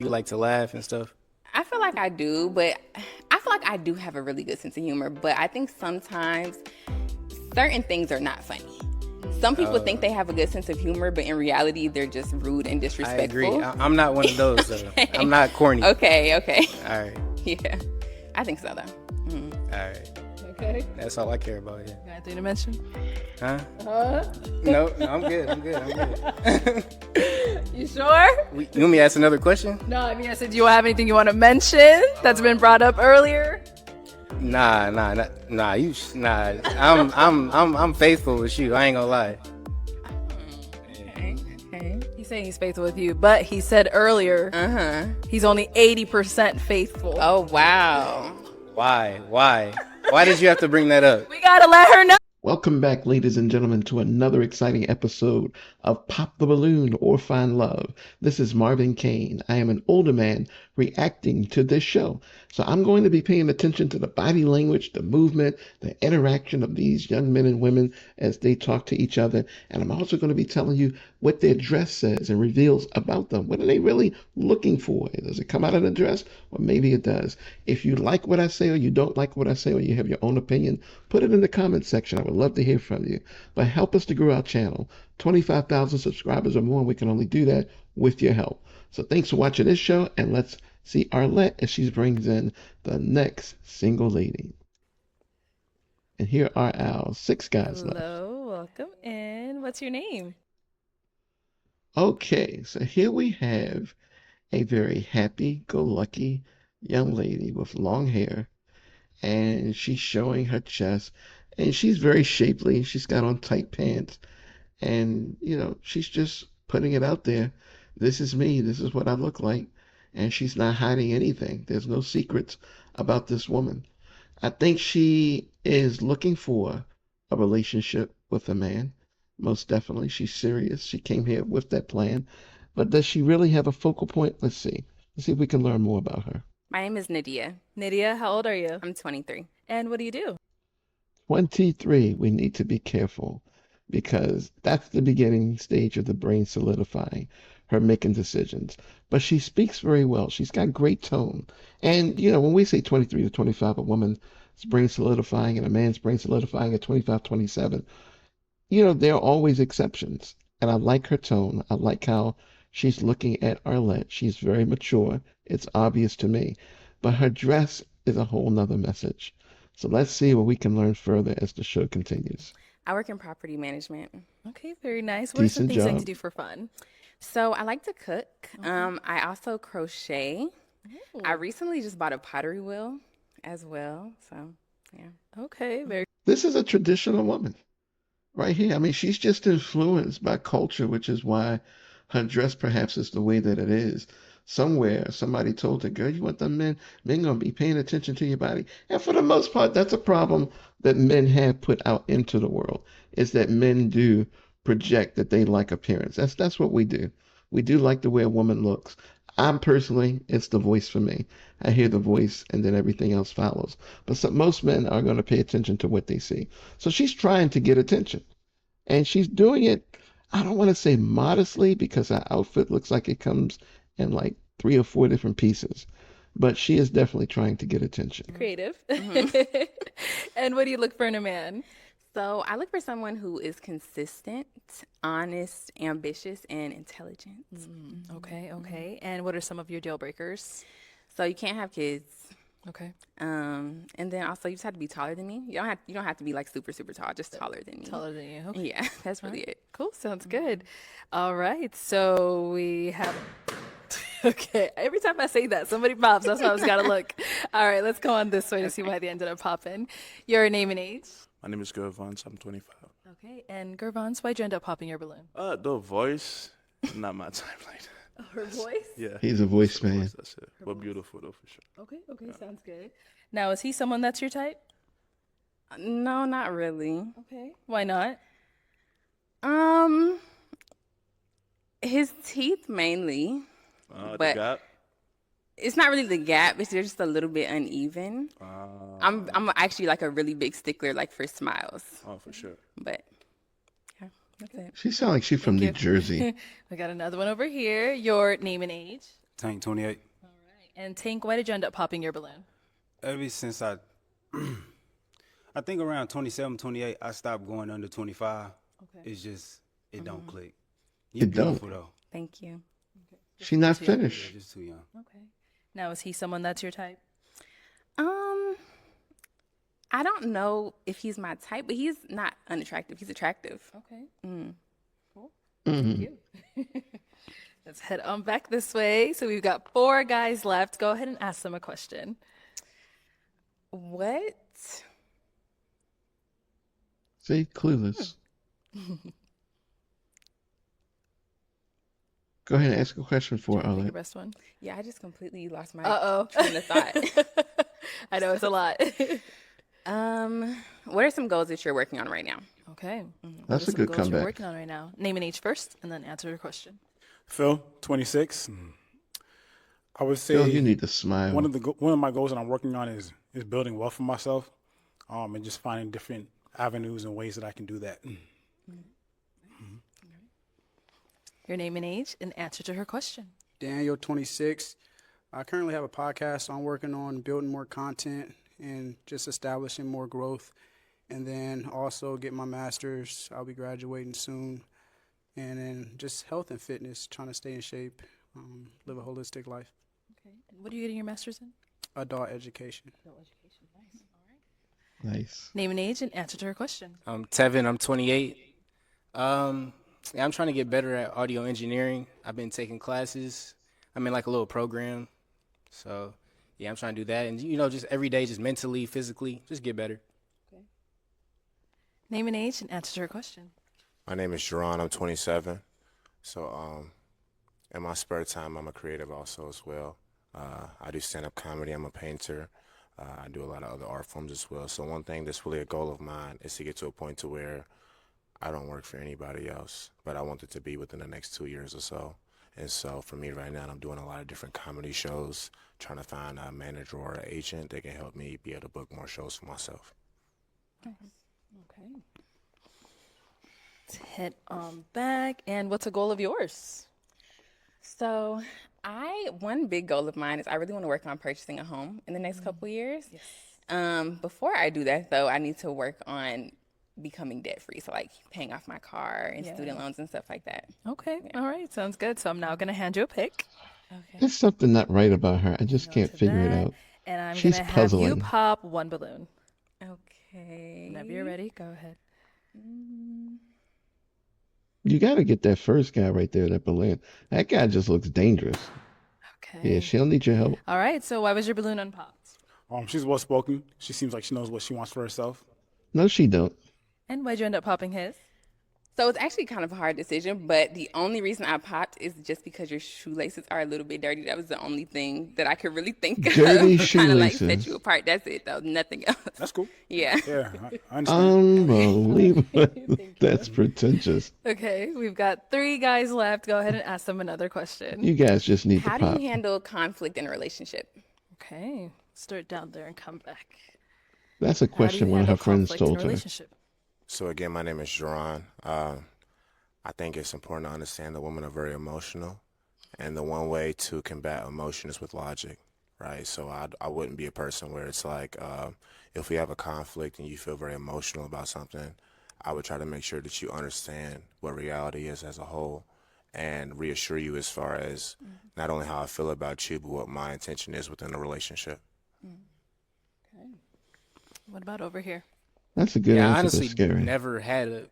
You like to laugh and stuff? I feel like I do, but I feel like I do have a really good sense of humor. But I think sometimes certain things are not funny. Some people think they have a good sense of humor, but in reality, they're just rude and I agree. disrespectful. I'm not one of those, though. I'm Okay. not corny. Okay. All right. Yeah. I think so, though. All right. Okay. That's all I care about here. Got anything to mention? Huh? No, I'm good. You sure? You want me to ask another question? No, I mean, I said, do you have anything you want to mention that's been brought up earlier? Nah. I'm faithful with you. I ain't gonna lie. Okay. He's saying he's faithful with you, but he said earlier he's only 80% faithful. Oh, wow. Why? Why did you have to bring that up? We gotta let her know. Welcome back, ladies and gentlemen, to another exciting episode of Pop the Balloon or Find Love. This is Marvin Kane. I am an older man reacting to this show. So I'm going to be paying attention to the body language, the movement, the interaction of these young men and women as they talk to each other. And I'm also going to be telling you what their dress says and reveals about them. What are they really looking for? Does it come out of the dress? Or maybe it does. If you like what I say or you don't like what I say or you have your own opinion, put it in the comment section. I would love to hear from you. But help us to grow our channel. 25,000 subscribers or more, and we can only do that with your help. So thanks for watching this show, and let's see Arlette as she brings in the next single lady. And here are our 6 guys left. Hello, welcome in. What's your name? Okay, so here we have a very happy-go-lucky young lady with long hair, and she's showing her chest, and she's very shapely. She's got on tight pants, and she's just putting it out there. This is me. This is what I look like, and she's not hiding anything. There's no secrets about this woman. I think she is looking for a relationship with a man. Most definitely. She's serious. She came here with that plan. But does she really have a focal point? Let's see. Let's see if we can learn more about her. My name is Nydia. Nydia, how old are you? I'm 23. And what do you do? 23, we need to be careful because that's the beginning stage of the brain solidifying, her making decisions. But she speaks very well. She's got great tone. And, when we say 23 to 25, a woman's brain solidifying and a man's brain solidifying at 25, 27, there are always exceptions. And I like her tone. I like how she's looking at Arlette. She's very mature. It's obvious to me. But her dress is a whole nother message. So let's see what we can learn further as the show continues. I work in property management. Okay, very nice. What are some Decent things you like job. to do for fun? So I like to cook. I also crochet. Ooh. I recently just bought a pottery wheel as well. So, yeah. Okay, very This is a traditional woman right here. I mean, she's just influenced by culture, which is why her dress perhaps is the way that it is. Somewhere, somebody told her, girl, you want them men gonna be paying attention to your body. And for the most part, that's a problem that men have put out into the world, is that men do project that they like appearance. That's what we do. We do like the way a woman looks. I'm personally, it's the voice for me. I hear the voice and then everything else follows. But most men are going to pay attention to what they see. So she's trying to get attention. And she's doing it, I don't want to say modestly because her outfit looks like it comes in like 3 or 4 different pieces. But she is definitely trying to get attention. creative. And what do you look for in a man? So I look for someone who is consistent, honest, ambitious, and intelligent. Okay. And what are some of your deal breakers? So you can't have kids. Okay. And then also you just have to be taller than me. You don't have to be like super, super tall, just taller than me. Taller than you. Okay. Yeah, that's really it. Cool. Sounds good. All right. So we have. Okay. Every time I say that, somebody pops. That's why I was got to look. All right. Let's go on this way to see why they ended up popping. Your name and age. My name is Gervons. I'm 25. Okay. And Gervons, why'd you end up popping your balloon? The voice, not my type like that. Her voice? Yeah. He's a voice man. That's it. But beautiful though, for sure. Okay. Sounds good. Now, is he someone that's your type? No, not really. Okay. Why not? His teeth mainly, The but gap. it's not really the gap. It's just a little bit uneven. I'm actually like a really big stickler, like for smiles. Oh, for sure. But yeah, that's it. She sounds like she's from New you. Jersey. We got another one over here. Your name and age. Tank 28. And Tank, why did you end up popping your balloon? Ever since I think around 27, 28, I stopped going under 25. Okay. It's just, it don't click. It You're don't. beautiful, though. Thank you. She not You're finished. just too young. Okay. Now, is he someone that's your type? I don't know if he's my type, but he's not unattractive. He's attractive. Okay. Cool. Mhm. Thank you. Let's head on back this way. So we've got 4 guys left. Go ahead and ask them a question. What? See, clueless. Go ahead and ask a question for Pick the Arlette. best one. Yeah, I just completely lost my Uh-oh. train of thought. I know it's a lot. What are some goals that you're working on right now? Okay. That's a What are some good goals you're comeback. working on right now? Name and age first, and then answer your question. Phil, 26. I would say Phil, you need to smile. one of my goals that I'm working on is building wealth for myself, and just finding different avenues and ways that I can do that. Your name and age, and answer to her question. Daniel, 26. I currently have a podcast, so I'm working on building more content and just establishing more growth. And then also get my master's. I'll be graduating soon. And then just health and fitness, trying to stay in shape, live a holistic life. Okay. And what are you getting your master's in? Adult education. Nice. Name and age, and answer to her question. I'm Tevin. I'm 28. Yeah, I'm trying to get better at audio engineering. I've been taking classes. I'm in like a little program. So, yeah, I'm trying to do that. And, just every day, just mentally, physically, just get better. Name and age, and answer to her question. My name is Jerron. I'm 27. So, in my spare time, I'm a creative also as well. I do stand-up comedy. I'm a painter. I do a lot of other art forms as well. So one thing that's really a goal of mine is to get to a point to where I don't work for anybody else, but I want it to be within the next 2 years or so. And so for me right now, I'm doing a lot of different comedy shows, trying to find a manager or an agent that can help me be able to book more shows for myself. Okay. Let's head on back. And what's a goal of yours? So, one big goal of mine is I really want to work on purchasing a home in the next couple years. Yes. Before I do that, though, I need to work on becoming debt free. So, like paying off my car and student loans and stuff like that. Okay. All right. Sounds good. So I'm now going to hand you a pick. Okay. There's something not right about her. I just can't To figure it that, out. And I'm going She's to have you puzzling. pop one balloon. Okay. Whenever you're ready, go ahead. You got to get that first guy right there, that balloon. That guy just looks dangerous. Okay. Yeah, she'll need your help. All right. So why was your balloon unpopped? She's well spoken. She seems like she knows what she wants for herself. No, she don't. And why'd you end up popping his? So it's actually kind of a hard decision, but the only reason I popped is just because your shoelaces are a little bit dirty. That was the only thing that I could really think Dirty of. Kind of like set shoelaces. you apart. That's it, though. Nothing else. That's cool. Yeah. Yeah, I understand. Unbelievable. That's pretentious. Okay. We've got 3 guys left. Go ahead and ask them another question. You guys just need How to pop. do you handle conflict in a relationship? Okay. Start down there and come back. That's a How do you question one of her handle friends conflict in a told her. relationship? So again, my name is Jerron. I think it's important to understand that women are very emotional, and the one way to combat emotion is with logic, right? So I wouldn't be a person where it's like, if we have a conflict and you feel very emotional about something, I would try to make sure that you understand what reality is as a whole and reassure you as far as not only how I feel about you, but what my intention is within the relationship. Okay. What about over here? That's a good Yeah, I answer, honestly but scary. never had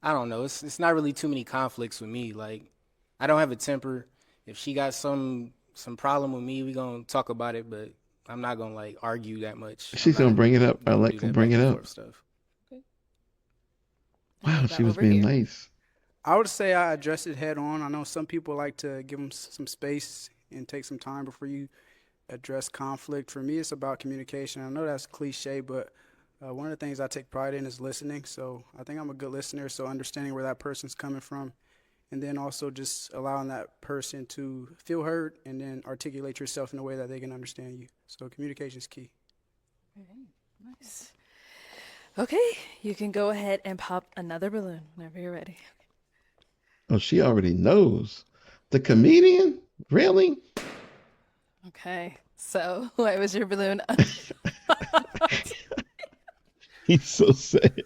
I don't know. It's not really too many conflicts with me. Like, I don't have a temper. If she got some problem with me, we gonna talk about it. But I'm not gonna like argue that much. She's gonna bring it up. I do like to that bring back it and up. forth stuff. Wow, What she about was over being here? nice. I would say I address it head on. I know some people like to give them some space and take some time before you address conflict. For me, it's about communication. I know that's cliche, but one of the things I take pride in is listening. So I think I'm a good listener. So understanding where that person's coming from, and then also just allowing that person to feel heard and then articulate yourself in a way that they can understand you. So communication is key. Nice. Okay. You can go ahead and pop another balloon whenever you're ready. Oh, she already knows. The comedian? Really? Okay. So, why was your balloon? He's so sad.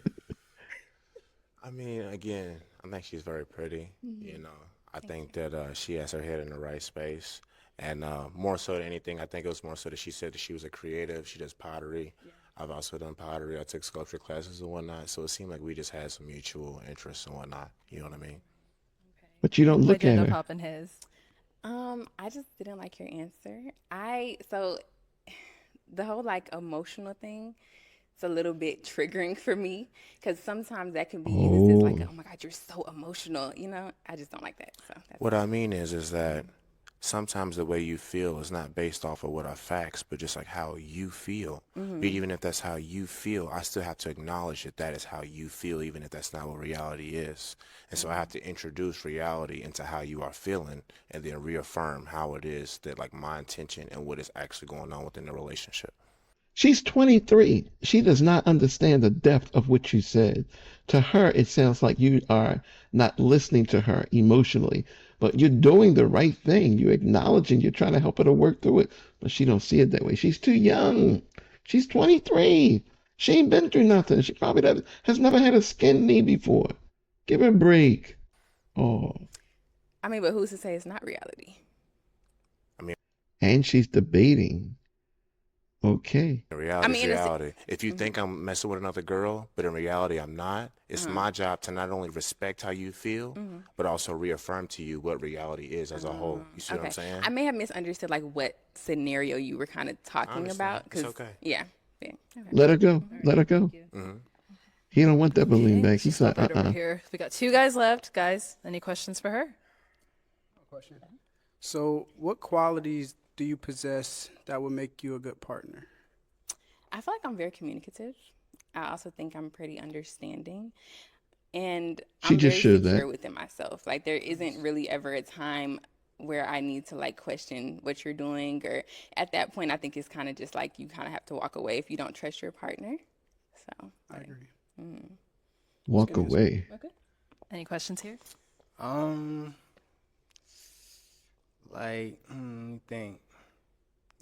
I mean, again, I think she's very pretty. You know, I think that she has her head in the right space. And more so than anything, I think it was more so that she said that she was a creative. She does pottery. I've also done pottery. I took sculpture classes and whatnot. So it seemed like we just had some mutual interests and whatnot. You know what I mean? But you don't Why'd look you at end up her. popping his? I just didn't like your answer. So the whole like emotional thing, it's a little bit triggering for me because sometimes that can be used as like, Oh, oh my God, you're so emotional. You know, I just don't like that. So that's What I mean is that sometimes the way you feel is not based off of what are facts, but just like how you feel. But even if that's how you feel, I still have to acknowledge that that is how you feel, even if that's not what reality is. And so I have to introduce reality into how you are feeling and then reaffirm how it is that like my intention and what is actually going on within the relationship. she's 23. She does not understand the depth of what you said. To her, it sounds like you are not listening to her emotionally, but you're doing the right thing. You're acknowledging, you're trying to help her to work through it, but she don't see it that way. She's too young. She's 23. She ain't been through nothing. She probably has never had a skin knee before. Give her a break. Oh, I mean, but who's to say it's not reality? I mean, and she's debating. Okay. I reality is mean, it's reality. If you think I'm messing with another girl, but in reality I'm not, it's my job to not only respect how you feel, but also reaffirm to you what reality is as a whole. You see what I'm okay. saying? I may have misunderstood like what scenario you were kind of I talking understand. about. It's Cause okay. yeah, yeah. Okay. Let her go. Let her go. hmm He don't want that balloon Okay, back. let's He just stop said, right over here. We got two guys left. Guys, any questions for her? Question. So, what qualities do you possess that would make you a good partner? I feel like I'm very communicative. I also think I'm pretty understanding. And She I'm just very showed secure that. within myself. Like there isn't really ever a time where I need to like question what you're doing or at that point I think it's kind of just like you kind of have to walk away if you don't trust your partner. So, I agree. Walk Good answer. away. Okay. Any questions here? Um, let me think.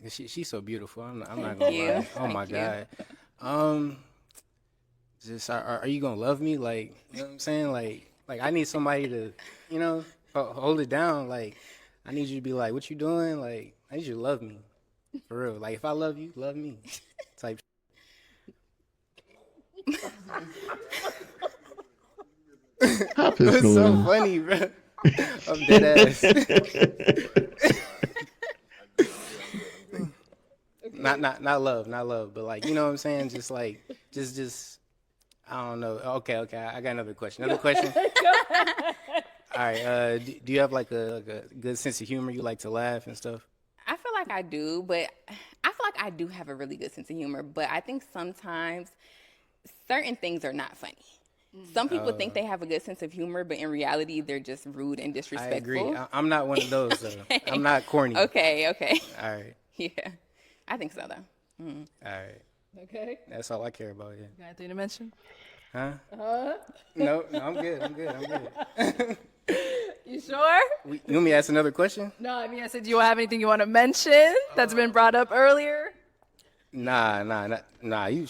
She's so beautiful. I'm not thank gonna you. lie. Oh my Thank you. God. Um, just are you gonna love me? Like, you know what I'm saying? Like I need somebody to, you know, hold it down. Like, I need you to be like, what you doing? Like, I need you to love me, for real. Like, if I love you, love me, type. Pop It his was so balloon. funny, bro. I'm dead ass. Not love, but like, you know what I'm saying? Just like, just. I don't know. Okay. I got another question. Another question. All right. Do you have like a good sense of humor? You like to laugh and stuff? I feel like I do, but I feel like I do have a really good sense of humor, but I think sometimes certain things are not funny. Some people think they have a good sense of humor, but in reality, they're just rude and I agree. disrespectful. I'm not one of those. Though. Okay. I'm not corny. Okay. All right. Yeah. I think so, though. All right. Okay. That's all I care about. Yeah. Got anything to mention? Huh? No, I'm good. You sure? You want me to ask another question? No, I mean, I said, do you have anything you want to mention that's been brought up earlier? Nah. I'm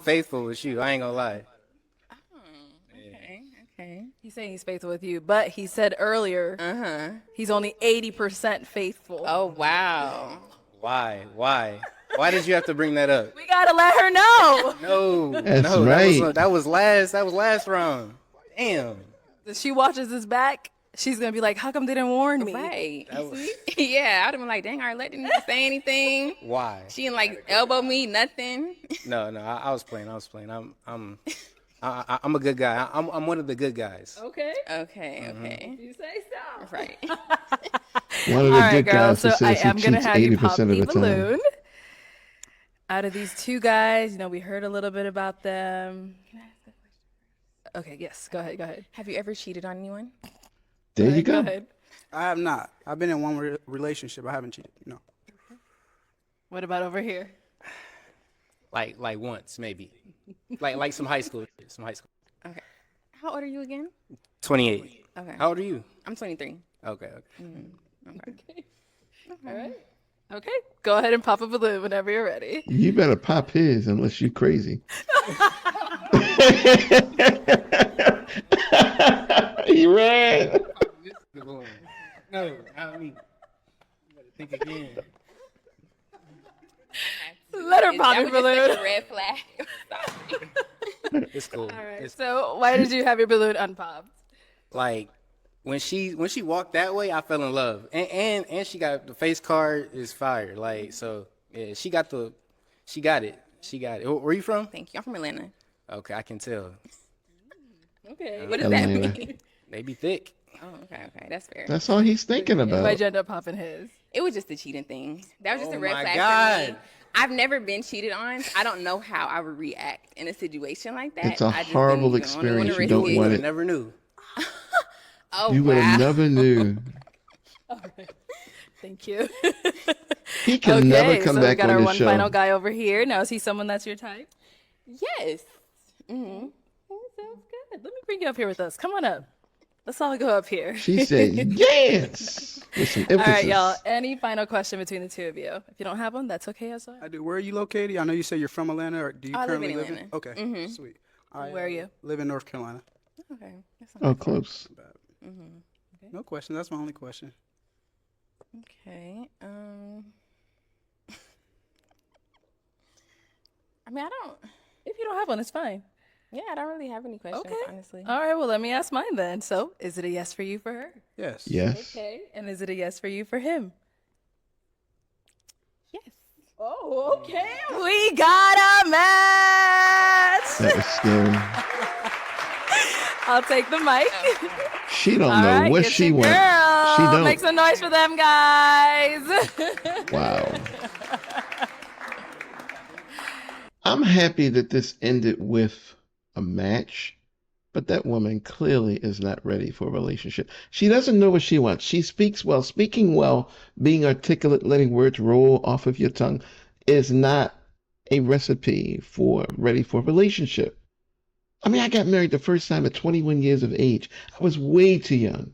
faithful with you. I ain't gonna lie. Okay. He's saying he's faithful with you, but he said earlier he's only 80% faithful. Oh, wow. Why? Why did you have to bring that up? We gotta let her know. No, That's no, right. that was last round. Damn. If she watches this back, she's gonna be like, "How come they didn't warn me?" Right. That was Yeah, I'd have been like, dang, Arlette didn't even say anything. why. She didn't like elbow me, nothing. No, I was playing. I'm a good guy. I'm one of the good guys. Okay. Okay. You say so. Right. One of the All right, good girls. guys who So I says he am gonna cheats have you pop 80% of the the time. balloon. Out of these two guys, we heard a little bit about them. Okay. Yes. Go ahead. Have you ever cheated on anyone? There you Go go. ahead. I have not. I've been in one relationship. I haven't cheated. No. What about over here? Like once maybe. Like some high school. Okay. How old are you again? 28. Okay. How old are you? I'm 23. Okay, okay. Okay. All right. Okay. Go ahead and pop a balloon whenever you're ready. You better pop his unless you crazy. He ran. No, I mean, you gotta think again. Let her pop That your was just such balloon. a red flag. Sorry. It's cool. All right. It's So why did you have your balloon unpopped? like when she walked that way, I fell in love, and she got the face card is fire. Like so, yeah, she got it. She got it. Where you from? Thank you. I'm from Atlanta. Okay, I can tell. Okay. What does that Atlanta. mean? They be thick. Oh, okay. That's fair. That's all he's thinking Why'd about. you end up popping his? It was just the cheating thing. That was just Oh a red my flag for God. me. I've never been cheated on. I don't know how I would react in a situation like that. It's a I just horrible didn't even wanna experience. You risk don't it. want I it. never knew. Oh, You would have wow. never knew. Thank you. He can never come so we back got on our the one show. final guy over here. Now, is he someone that's your type? Yes. Mm-hmm. Sounds good. Let me bring you up here with us. Come on up. Let's all go up here. She said yes with some emphasis. All right, y'all. Any final question between the two of you? If you don't have one, that's okay as well. I do. Where are you located? I know you say you're from Atlanta, or do you I live currently in live in? Atlanta. Okay, sweet. I Where are you? live in North Carolina. Okay. That's Oh, close. No question. That's my only question. okay. I mean, I don't. If you don't have one, it's fine. Yeah, I don't really have any questions, Okay. honestly. All right, well, let me ask mine then. So, is it a yes for you for her? Yes. Yes. Okay. And is it a yes for you for him? Yes. Oh, okay. We got a match. That was scary. I'll take the mic. She don't All know right, what get she your wants. girl. She don't. Make some noise for them, guys. Wow. I'm happy that this ended with a match, but that woman clearly is not ready for a relationship. She doesn't know what she wants. She speaks well. Speaking well, being articulate, letting words roll off of your tongue is not a recipe for ready for a relationship. I mean, I got married the first time at 21 years of age. I was way too young.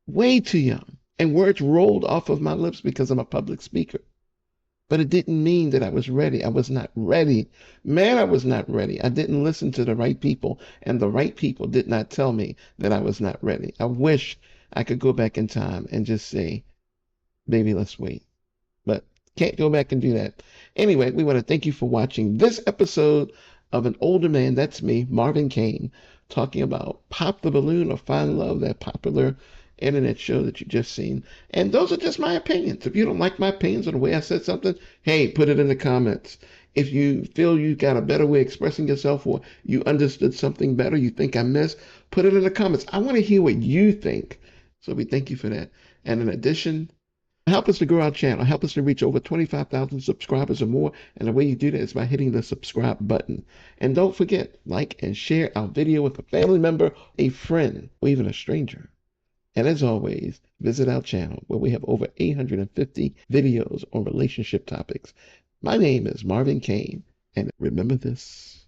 Way too young. And words rolled off of my lips because I'm a public speaker. But it didn't mean that I was ready. I was not ready. Man, I was not ready. I didn't listen to the right people, and the right people did not tell me that I was not ready. I wish I could go back in time and just say, baby, let's wait. But can't go back and do that. Anyway, we want to thank you for watching this episode of An Older Man, that's me, Marvin Kane, talking about Pop the Balloon or Find Love, that popular internet show that you just seen. And those are just my opinions. If you don't like my opinions or the way I said something, hey, put it in the comments. If you feel you got a better way of expressing yourself or you understood something better, you think I missed, put it in the comments. I want to hear what you think. So we thank you for that. And in addition, help us to grow our channel. Help us to reach over 25,000 subscribers or more. And the way you do that is by hitting the subscribe button. And don't forget, like and share our video with a family member, a friend, or even a stranger. And as always, visit our channel where we have over 850 videos on relationship topics. My name is Marvin Kane, and remember this.